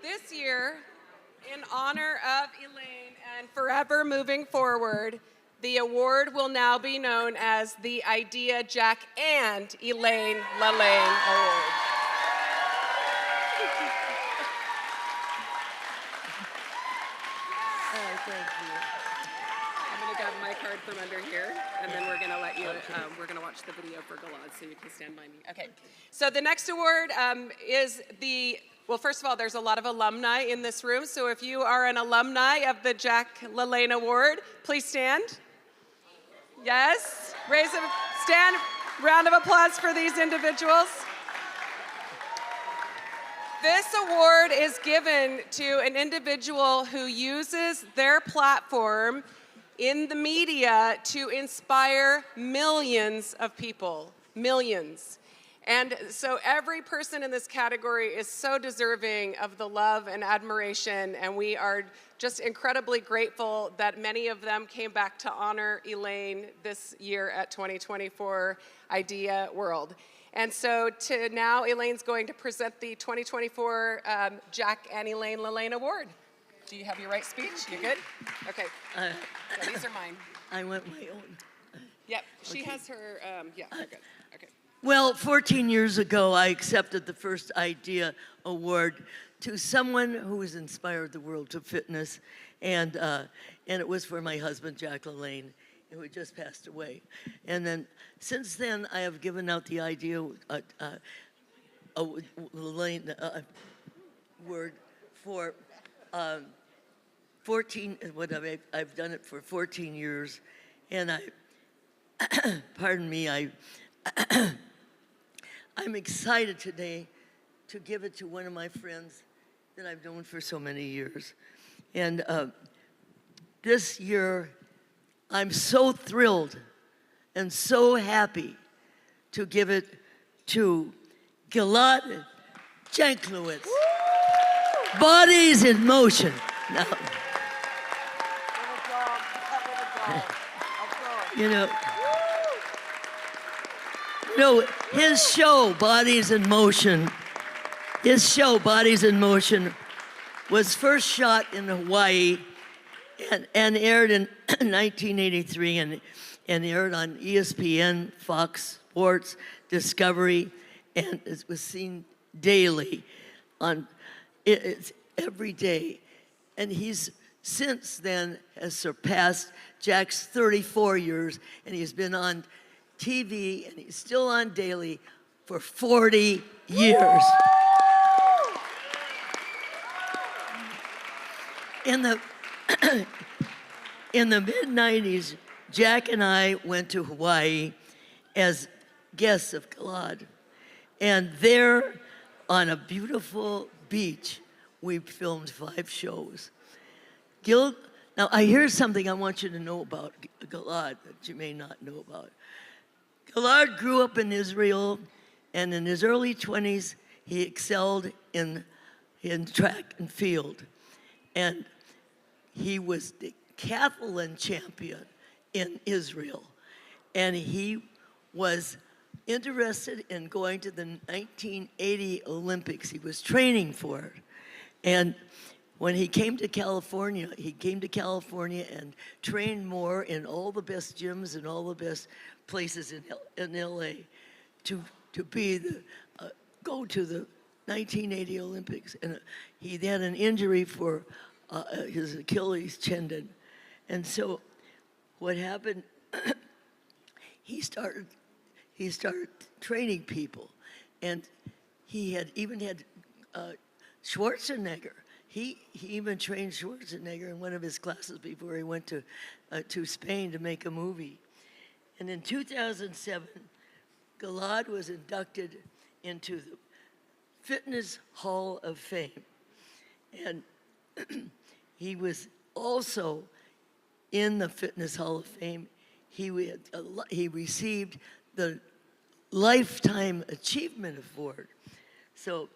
This year, in honor of Elaine and forever moving forward, the award will now be known as the Idea Jack and Elaine LaLanne Award. Thank you. I'm going to grab my card from under here, and then we're going to let you, we're going to watch the video for Gilad, so you can stand by me. Okay, so the next award is the, well, first of all, there's a lot of alumni in this room, so if you are an alumni of the Jack LaLanne Award, please stand. Yes, stand, round of applause for these individuals. This award is given to an individual who uses their platform in the media to inspire millions of people, millions. And so every person in this category is so deserving of the love and admiration, and we are just incredibly grateful that many of them came back to honor Elaine this year at 2024 Idea World. And so now Elaine's going to present the 2024 Jack and Elaine LaLanne Award. Do you have your right speech? You good? Okay. So these are mine. I went my own. Yep. She has her, yeah, we're good. Okay. Well, 14 years ago, I accepted the first Idea Award to someone who has inspired the world to fitness, and it was for my husband, Jack LaLanne, who just passed away. And then, since then, I have given out the Idea LaLanne word for 14, I've done it for 14 years, and pardon me, I'm excited today to give it to one of my friends that I've known for so many years. And this year, I'm so thrilled and so happy to give it to Gilad Janklowicz. Bodies in Motion. Now, you know, his show, Bodies in Motion, was first shot in Hawaii and aired in 1983 and aired on ESPN, Fox Sports, Discovery, and it was seen daily it's every day. And he's since then has surpassed Jack's 34 years, and he's been on TV, and he's still on daily for 40 years. In the mid-90s, Jack and I went to Hawaii as guests of Gilad. And there, on a beautiful beach, we filmed 5 shows. Now, here's something I want you to know about Gilad that you may not know about. Gilad grew up in Israel, and in his early 20s, he excelled in track and field. And he was the decathlon champion in Israel. And he was interested in going to the 1980 Olympics. He was training for it. And when he came to California, and trained more in all the best gyms and all the best places in LA to go to the 1980 Olympics. And he had an injury for his Achilles tendon. And so what happened, he started training people. And he even had Schwarzenegger. He even trained Schwarzenegger in one of his classes before he went to Spain to make a movie. And in 2007, Gilad was inducted into the Fitness Hall of Fame. And he was also in the Fitness Hall of Fame. He received the Lifetime Achievement Award. So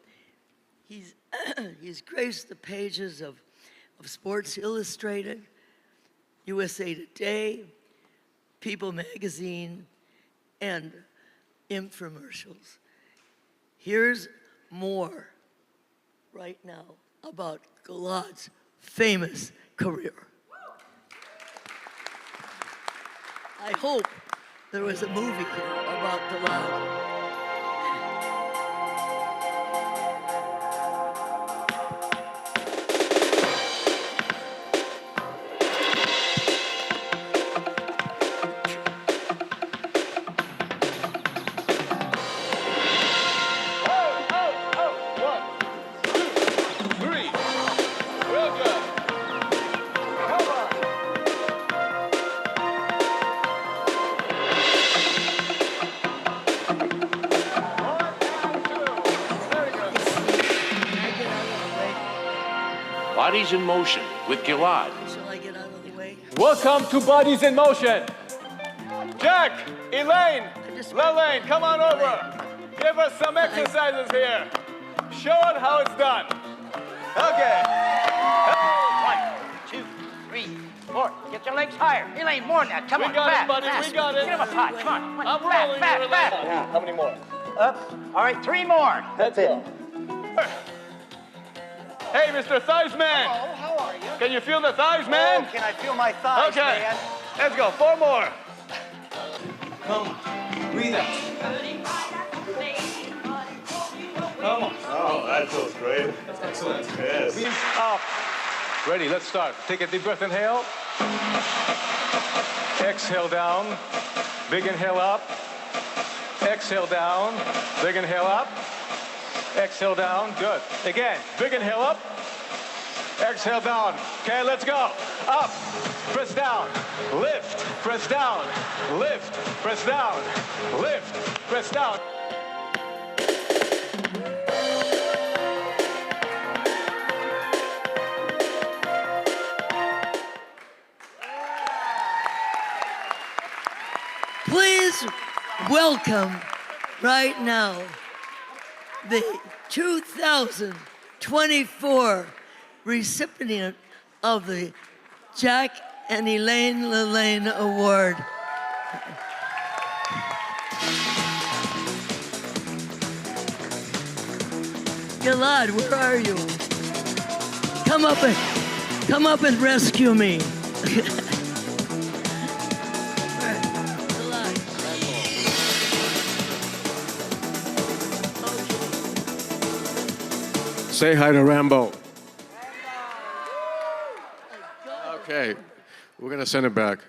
he's graced the pages of Sports Illustrated, USA Today, People Magazine, and infomercials. Here's more right now about Gilad's famous career. I hope there was a movie here about Gilad. Bodies in Motion with Gilad. Shall I get out of the way? Welcome to Bodies in Motion. Jack, Elaine, LaLanne, come on over. Give us some exercises here. Show us how it's done. Okay. 1, 2, 3, 4. Get your legs higher. Elaine, more than that. Come on, We got fast, it, buddy. fast. We got it. Get him up high. Come on. I'm fast, rolling fast, here, fast. Elaine. How many more? Up. All right, 3 more. That's it. Hey, Mr. Thighs Man. Oh, how are you? Can you feel the thighs, man? Oh, can I feel my thighs, Okay. man? Let's go. 4 more. Come on, breathe out. Come on. Oh, that feels great. That's excellent. Yes. Up. Ready, let's start. Take a deep breath, inhale. Exhale down. Big inhale up. Exhale down. Big inhale up. Exhale down. Good. Again, big inhale up. Exhale down. Okay, let's go. Up. Press down. Lift. Press down. Lift. Press down. Lift. Press down. Please welcome right now the 2024 recipient of the Jack and Elaine LaLanne Award. Gilad, where are you? Come up and rescue me. Gilad. Say hi to Rambo. Okay, we're gonna send it back.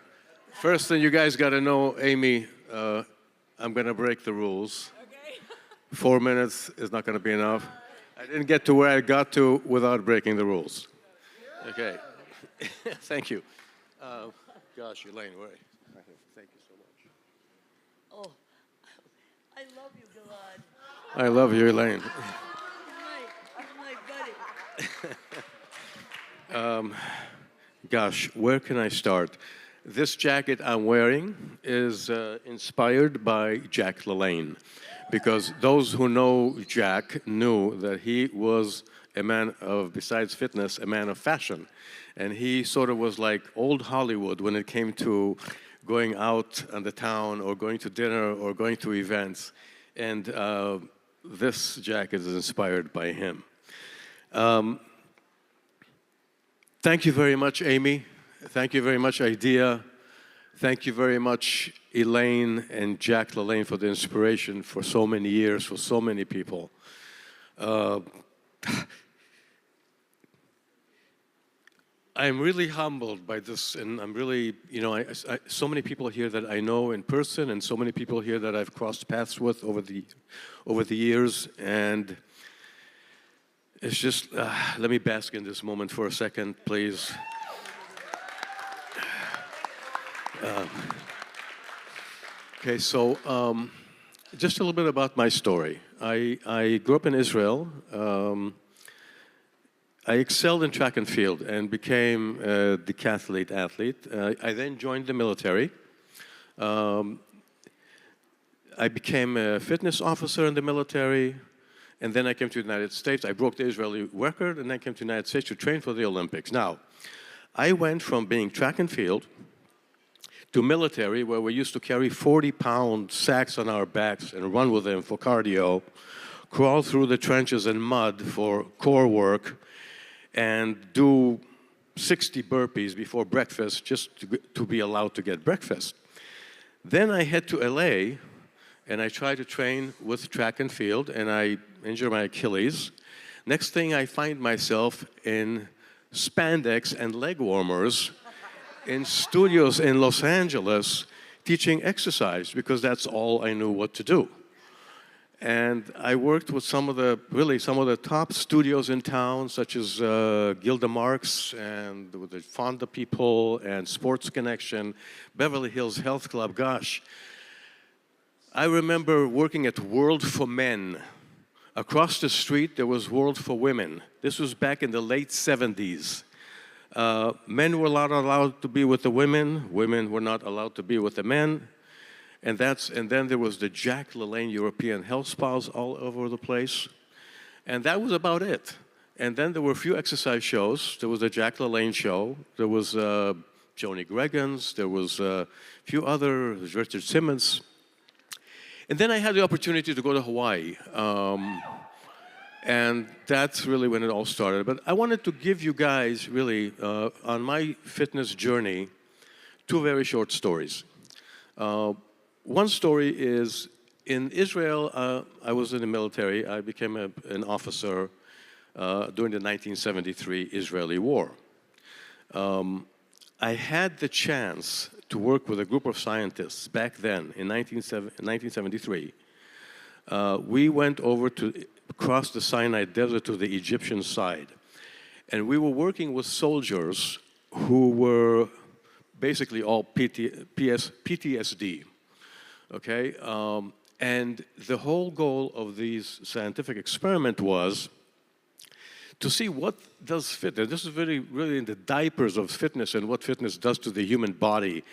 First thing you guys gotta know, Amy, I'm gonna break the rules. 4 minutes is not gonna be enough. I didn't get to where I got to without breaking the rules. Okay, thank you. Gosh, Elaine, where? Thank you so much. Oh, I love you, Gilad. I love you, Elaine. You're my buddy. Gosh, where can I start? This jacket I'm wearing is inspired by Jack LaLanne, because those who know Jack knew that he was a man of, besides fitness, a man of fashion. And he sort of was like old Hollywood when it came to going out on the town or going to dinner or going to events. And this jacket is inspired by him. Thank you very much, Amy. Thank you very much, IDEA. Thank you very much, Elaine and Jack LaLanne, for the inspiration for so many years, for so many people. I'm really humbled by this, and I'm really, you know, so many people here that I know in person, and so many people here that I've crossed paths with over the years, and it's just, let me bask in this moment for a second, please. Okay, so just a little bit about my story. I grew up in Israel. I excelled in track and field and became a decathlete athlete. I then joined the military. I became a fitness officer in the military, and then I came to the United States. I broke the Israeli record, and then came to the United States to train for the Olympics. Now, I went from being track and field to military, where we used to carry 40-pound sacks on our backs and run with them for cardio, crawl through the trenches and mud for core work, and do 60 burpees before breakfast just to be allowed to get breakfast. Then I head to LA, and I try to train with track and field, and I injure my Achilles. Next thing, I find myself in spandex and leg warmers in studios in Los Angeles teaching exercise, because that's all I knew what to do. And I worked with some of the top studios in town, such as Gilda Marks and with the Fonda people and Sports Connection, Beverly Hills Health Club. Gosh, I remember working at World for Men. Across the street, there was World for Women. This was back in the late 70s. Men were not allowed to be with the women. Women were not allowed to be with the men. And then there was the Jack LaLanne European Health Spas all over the place. And that was about it. And then there were a few exercise shows. There was the Jack LaLanne show. There was Joni Greggans. There was a few other, Richard Simmons. And then I had the opportunity to go to Hawaii. And that's really when it all started. But I wanted to give you guys, really, on my fitness journey, two very short stories. One story is, in Israel, I was in the military. I became an officer during the 1973 Israeli war. I had the chance to work with a group of scientists back then, in 1973. We went over to cross the Sinai Desert to the Egyptian side. And we were working with soldiers who were basically all PTSD, okay? And the whole goal of these scientific experiment was to see what does fitness, this is really in the diapers of fitness and what fitness does to the human body.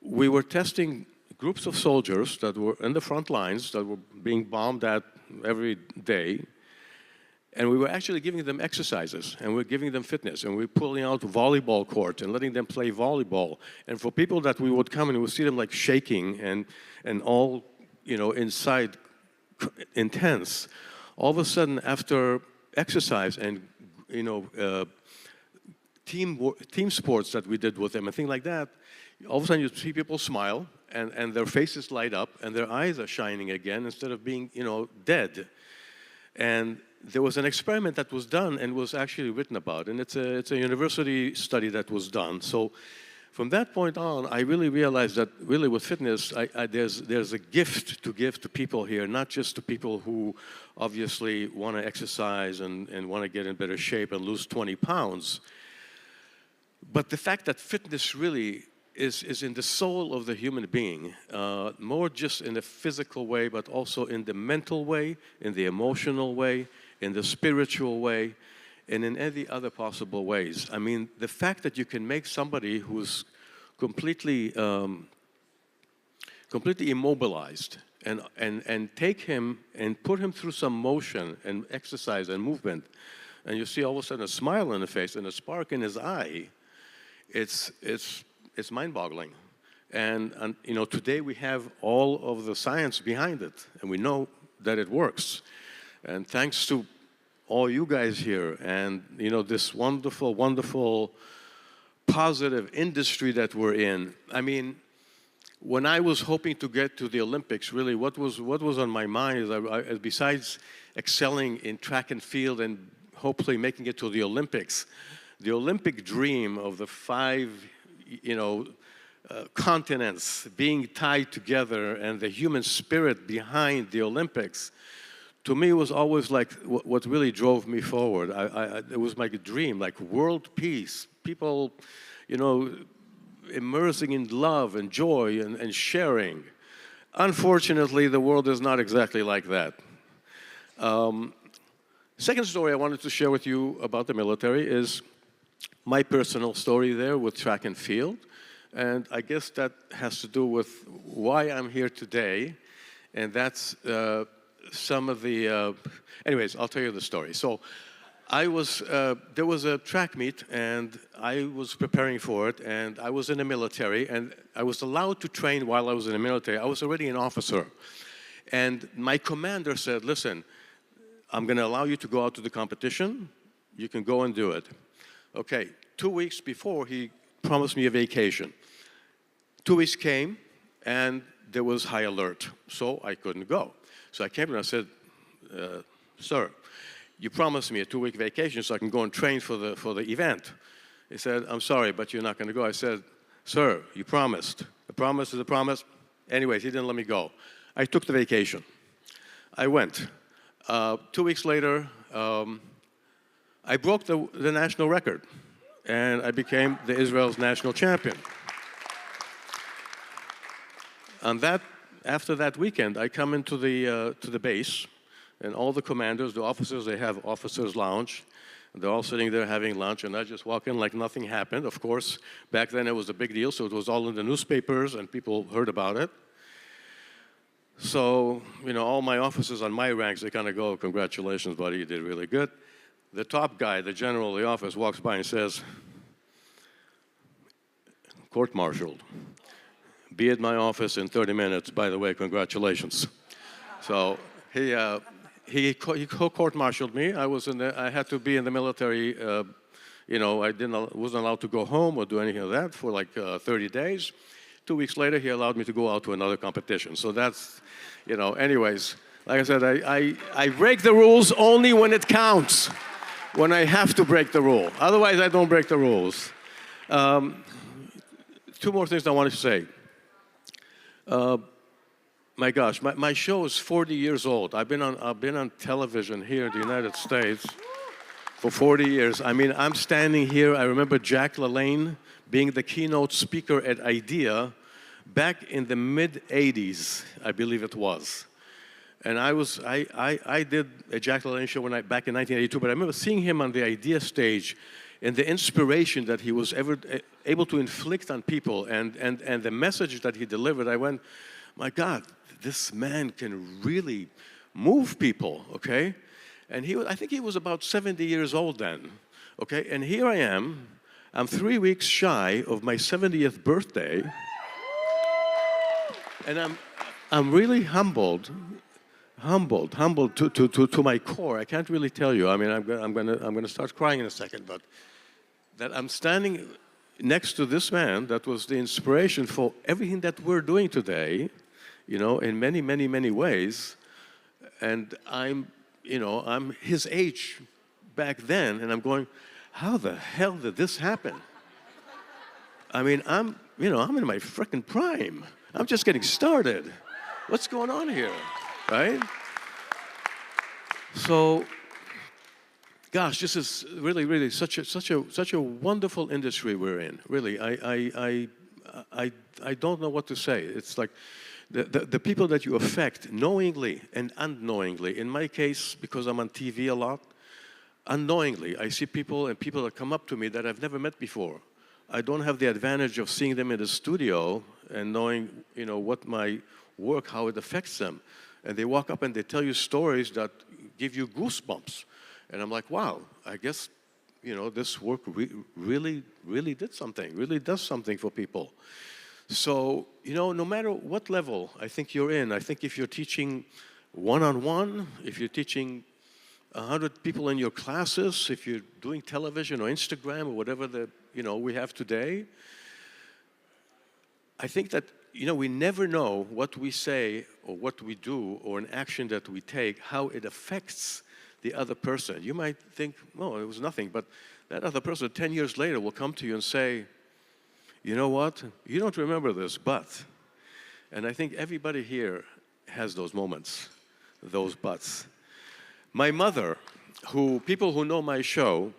We were testing groups of soldiers that were in the front lines, that were being bombed at every day, and we were actually giving them exercises, and we were giving them fitness, and we were pulling out volleyball courts and letting them play volleyball. And for people that we would come and we would see them like shaking and all, inside intense, all of a sudden after exercise and, team sports that we did with them and things like that, all of a sudden you see people smile and their faces light up and their eyes are shining again instead of being, dead. And there was an experiment that was done and was actually written about, and it's a university study that was done. So from that point on, I really realized that really with fitness, there's a gift to give to people here, not just to people who obviously want to exercise and want to get in better shape and lose 20 pounds. But the fact that fitness really is in the soul of the human being, more just in the physical way, but also in the mental way, in the emotional way, in the spiritual way, and in any other possible ways. I mean, the fact that you can make somebody who's completely immobilized and take him and put him through some motion and exercise and movement, and you see all of a sudden a smile on his face and a spark in his eye, it's mind-boggling. And today we have all of the science behind it, and we know that it works. And thanks to all you guys here and, this wonderful, wonderful, positive industry that we're in. I mean, when I was hoping to get to the Olympics, really, what was on my mind is besides excelling in track and field and hopefully making it to the Olympics, the Olympic dream of the 5, continents being tied together and the human spirit behind the Olympics, to me was always like what really drove me forward. It was like a dream, like world peace, people, immersing in love and joy and sharing. Unfortunately, the world is not exactly like that. Second story I wanted to share with you about the military is my personal story there with track and field. And I guess that has to do with why I'm here today. And that's some of the, anyways, I'll tell you the story. So there was a track meet and I was preparing for it and I was in the military and I was allowed to train while I was in the military. I was already an officer. And my commander said, listen, I'm going to allow you to go out to the competition. You can go and do it. Okay, 2 weeks before, he promised me a vacation. 2 weeks came, and there was high alert, so I couldn't go. So I came and I said, sir, you promised me a 2-week vacation so I can go and train for the event. He said, I'm sorry, but you're not going to go. I said, sir, you promised. A promise is a promise. Anyways, he didn't let me go. I took the vacation. I went. 2 weeks later, I broke the national record, and I became Israel's national champion. And after that weekend, I come into the base, and all the commanders, the officers, they have officers' lounge. They're all sitting there having lunch, and I just walk in like nothing happened. Of course, back then it was a big deal, so it was all in the newspapers, and people heard about it. So, all my officers on my ranks, they kind of go, congratulations, buddy, you did really good. The top guy, the general of the office, walks by and says, court-martialed. Be at my office in 30 minutes. By the way, congratulations. So he court-martialed me. I had to be in the military. I wasn't allowed to go home or do anything of that for like 30 days. 2 weeks later, he allowed me to go out to another competition. So that's, anyways, like I said, I break the rules only when it counts, when I have to break the rule. Otherwise, I don't break the rules. 2 more things I wanted to say. My gosh, my show is 40 years old. I've been on television here in the United States for 40 years. I mean, I'm standing here. I remember Jack LaLanne being the keynote speaker at IDEA back in the mid-'80s, I believe it was. And I did a Jack LaLanne show back in 1982, but I remember seeing him on the IDEA stage and the inspiration that he was able to inflict on people and the message that he delivered. I went, my God, this man can really move people, okay? And I think he was about 70 years old then, okay? And here I am, I'm 3 weeks shy of my 70th birthday, and I'm really humbled to my core. I can't really tell you. I mean, I'm gonna start crying in a second, but that I'm standing next to this man that was the inspiration for everything that we're doing today, in many, many, many ways. And I'm his age back then, and I'm going, how the hell did this happen? I mean, I'm in my frickin' prime. I'm just getting started. What's going on here, right? So, gosh, this is really, really such a wonderful industry we're in. Really, I don't know what to say. It's like the people that you affect knowingly and unknowingly. In my case, because I'm on TV a lot, unknowingly, I see people that come up to me that I've never met before. I don't have the advantage of seeing them in the studio and knowing, what my work, how it affects them. And they walk up and they tell you stories that give you goosebumps. And I'm like, wow, I guess, this work really did something, really does something for people. So, no matter what level I think you're in, I think if you're teaching one-on-one, if you're teaching 100 people in your classes, if you're doing television or Instagram or whatever we have today, I think that, we never know what we say or what we do or an action that we take, how it affects the other person. You might think, oh, it was nothing, but that other person 10 years later will come to you and say, you know what, you don't remember this, but, and I think everybody here has those moments, those buts. My mother, people who know my show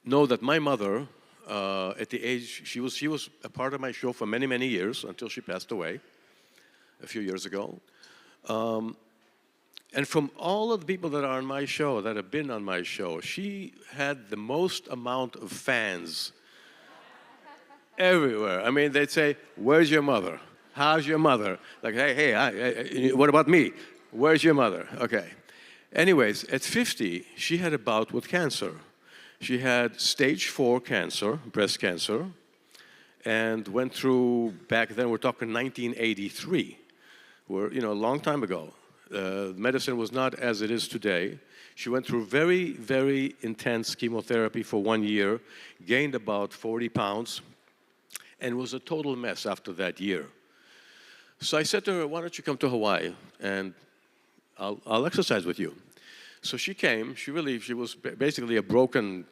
know that my mother, at the age, she was a part of my show for many, many years until she passed away a few years ago. And from all of the people that are on my show, that have been on my show, she had the most amount of fans everywhere. I mean, they'd say, where's your mother? How's your mother? Like, hey, what about me? Where's your mother? Okay. Anyways, at 50, she had a bout with cancer. She had stage 4 cancer, breast cancer, and went through, back then, we're talking 1983, a long time ago. Medicine was not as it is today. She went through very, very intense chemotherapy for 1 year, gained about 40 pounds, and was a total mess after that year. So I said to her, why don't you come to Hawaii, and I'll exercise with you. So she came. She was basically a broken,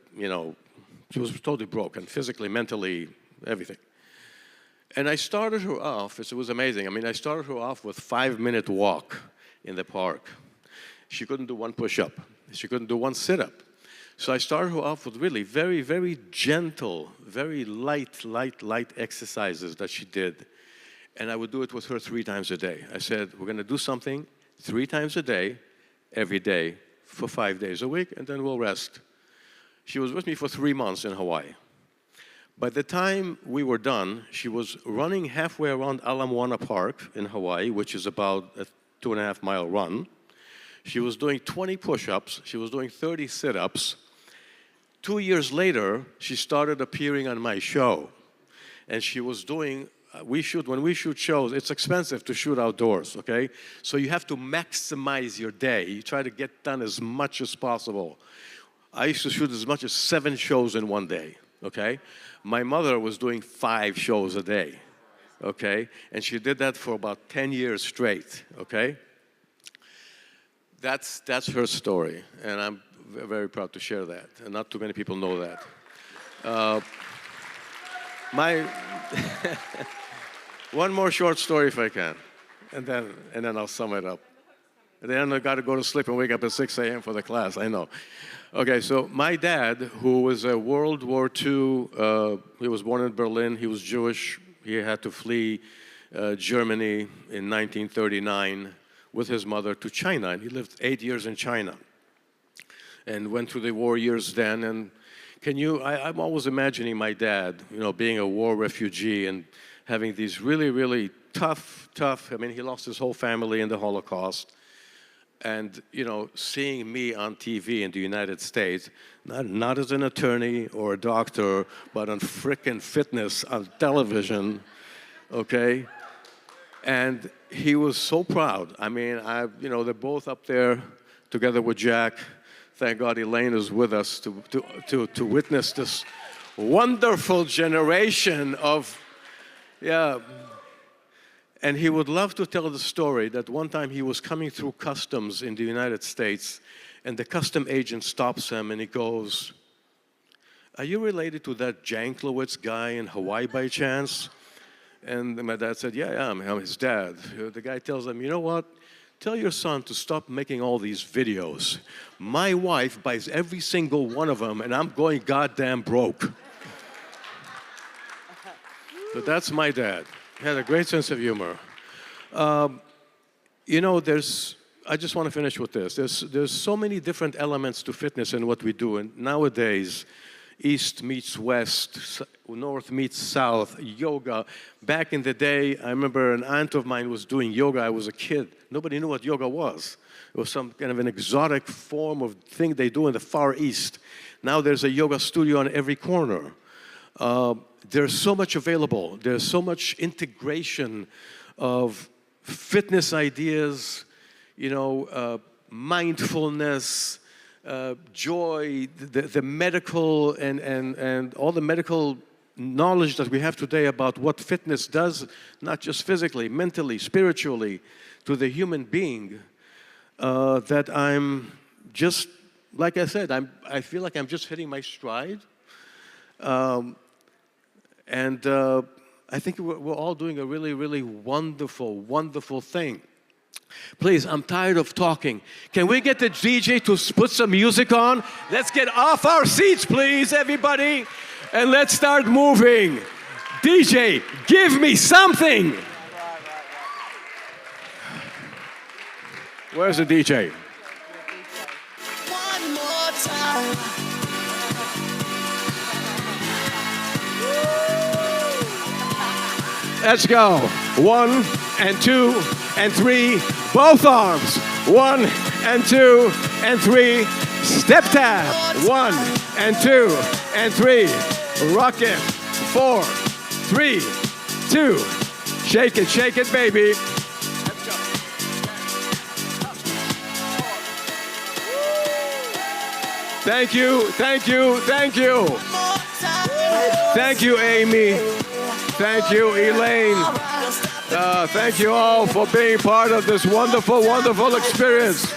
she was totally broken, physically, mentally, everything. And I started her off, it was amazing. I mean, I started her off with 5-minute walk in the park. She couldn't do one push-up. She couldn't do one sit-up. So I started her off with really very, very gentle, very light exercises that she did. And I would do it with her 3 times a day. I said, we're going to do something 3 times a day, every day, for 5 days a week, and then we'll rest. She was with me for 3 months in Hawaii. By the time we were done, she was running halfway around Ala Moana Park in Hawaii, which is about a 2.5-mile run. She was doing 20 push-ups. She was doing 30 sit-ups. 2 years later, she started appearing on my show. And she was doing, when we shoot shows, it's expensive to shoot outdoors, okay? So you have to maximize your day. You try to get done as much as possible. I used to shoot as much as 7 shows in one day, okay? My mother was doing 5 shows a day, okay? And she did that for about 10 years straight, okay? That's her story, and I'm very proud to share that, and not too many people know that. One more short story if I can, and then I'll sum it up. And then I got to go to sleep and wake up at 6 a.m. for the class, I know. Okay, so my dad, who was a World War II, he was born in Berlin, he was Jewish, he had to flee Germany in 1939 with his mother to China, and he lived 8 years in China and went through the war years then. And I'm always imagining my dad, being a war refugee and having these really, really tough, I mean, he lost his whole family in the Holocaust. And, seeing me on TV in the United States, not as an attorney or a doctor, but on frickin' fitness on television, okay? And he was so proud. I mean, they're both up there together with Jack. Thank God Elaine is with us to witness this wonderful generation of, And he would love to tell the story that one time he was coming through customs in the United States, and the custom agent stops him and he goes, are you related to that Janklowicz guy in Hawaii by chance? And my dad said, yeah, I'm his dad. The guy tells him, you know what? Tell your son to stop making all these videos. My wife buys every single one of them, and I'm going goddamn broke. So that's my dad. He had a great sense of humor. I just want to finish with this. There's so many different elements to fitness in what we do, and nowadays, East meets West, North meets South, yoga. Back in the day, I remember an aunt of mine was doing yoga. I was a kid. Nobody knew what yoga was. It was some kind of an exotic form of thing they do in the Far East. Now there's a yoga studio on every corner. There's so much available. There's so much integration of fitness ideas, mindfulness, joy, the medical and all the medical knowledge that we have today about what fitness does, not just physically, mentally, spiritually, to the human being, that I'm just, like I said, I feel like I'm just hitting my stride. I think we're all doing a really, really wonderful, wonderful thing. Please, I'm tired of talking. Can we get the DJ to put some music on? Let's get off our seats, please, everybody, and let's start moving. DJ, give me something. Where's the DJ? One more time. Let's go. 1 and 2 and 3. Both arms. 1 and 2 and 3. Step tap. 1 and 2 and 3. Rock it. 4, 3, 2. Shake it, baby. Thank you, thank you, thank you. Thank you, Amy. Thank you, Elaine. Thank you all for being part of this wonderful, wonderful experience.